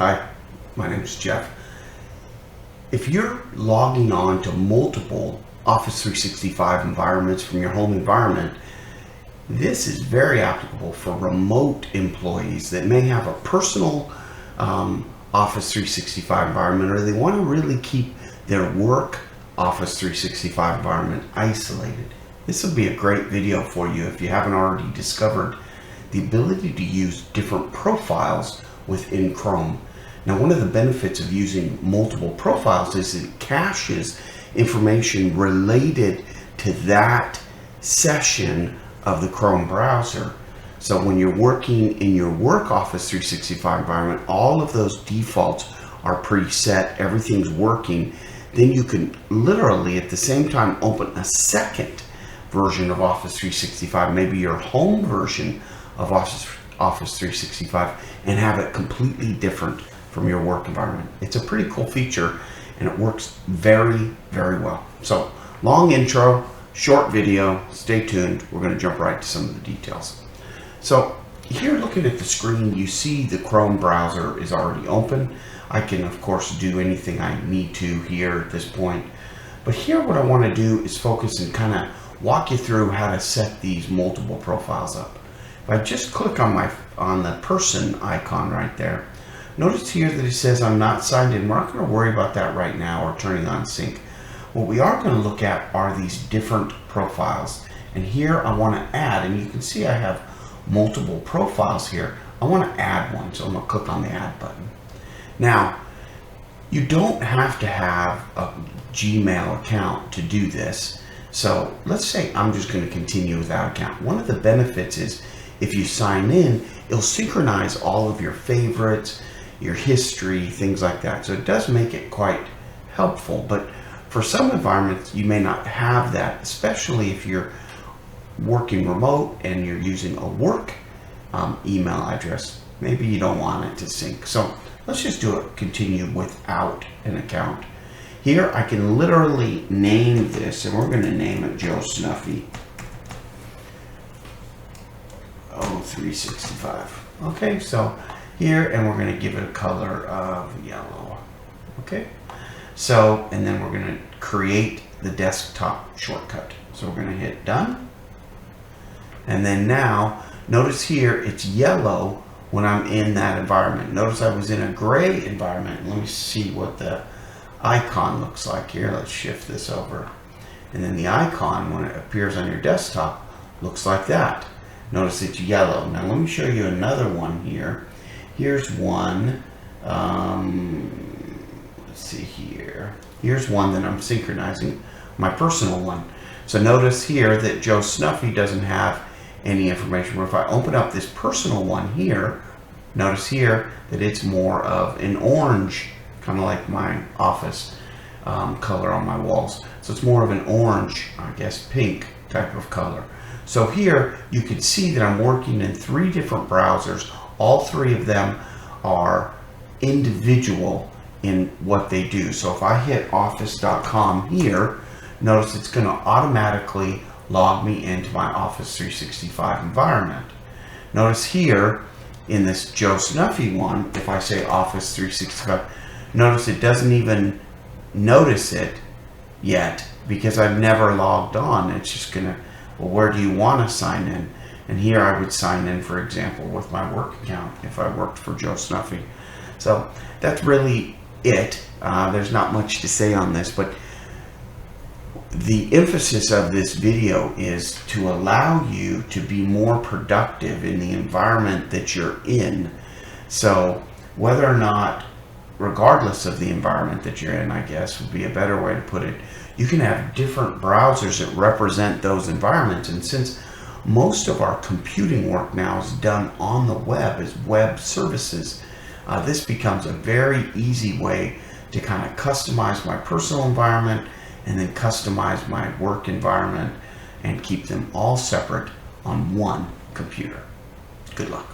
Hi, my name is Jeff. If you're logging on to multiple Office 365 environments from your home environment, this is very applicable for remote employees that may have a personal Office 365 environment, or they want to really keep their work Office 365 environment isolated. This will be a great video for you if you haven't already discovered the ability to use different profiles within Chrome. Now, one of the benefits of using multiple profiles is it caches information related to that session of the Chrome browser. So when you're working in your work Office 365 environment, all of those defaults are preset, everything's working. Then you can literally at the same time open a second version of Office 365, maybe your home version of Office 365, and have it completely different from your work environment. It's a pretty cool feature and it works very, very well. So long intro, short video, stay tuned. We're going to jump right to some of the details. So here, looking at the screen, you see the Chrome browser is already open. I can of course do anything I need to here at this point, but here what I want to do is focus and kind of walk you through how to set these multiple profiles up. If I just click on the person icon right there, notice here that it says I'm not signed in. We're not going to worry about that right now or turning on sync. What we are going to look at are these different profiles, and here I want to add, and you can see I have multiple profiles here. I want to add one, so I'm going to click on the add button. Now, you don't have to have a Gmail account to do this. So let's say I'm just going to continue without account. One of the benefits is if you sign in, it'll synchronize all of your favorites, your history, things like that. So it does make it quite helpful, but for some environments you may not have that, especially if you're working remote and you're using a work email address. Maybe you don't want it to sync. So let's just do it, continue without an account. Here I can literally name this, and we're going to name it Joe Snuffy 0365. Okay, so here, and we're going to give it a color of yellow. Okay, so, and then we're going to create the desktop shortcut. So we're going to hit done. And then now, notice here it's yellow when I'm in that environment. Notice I was in a gray environment. Let me see what the icon looks like here. Let's shift this over. And then the icon, when it appears on your desktop, looks like that. Notice it's yellow. Now let me show you another one here. Here's one. Let's see here. Here's one that I'm synchronizing, my personal one. So notice here that Joe Snuffy doesn't have any information. But if I open up this personal one here, notice here that it's more of an orange, kind of like my office color on my walls. So it's more of an orange, I guess pink type of color. So here you can see that I'm working in 3 different browsers. All 3 of them are individual in what they do. So if I hit office.com here, notice it's going to automatically log me into my Office 365 environment. Notice here in this Joe Snuffy one, if I say Office 365, notice it doesn't even notice it yet because I've never logged on. It's just gonna, well, where do you want to sign in? And here I would sign in, for example, with my work account if I worked for Joe Snuffy. So that's really it. There's not much to say on this, but the emphasis of this video is to allow you to be more productive in the environment that you're in. So whether or not, regardless of the environment that you're in, I guess would be a better way to put it, you can have different browsers that represent those environments. And since most of our computing work now is done on the web as web services, this becomes a very easy way to kind of customize my personal environment and then customize my work environment and keep them all separate on one computer. Good luck.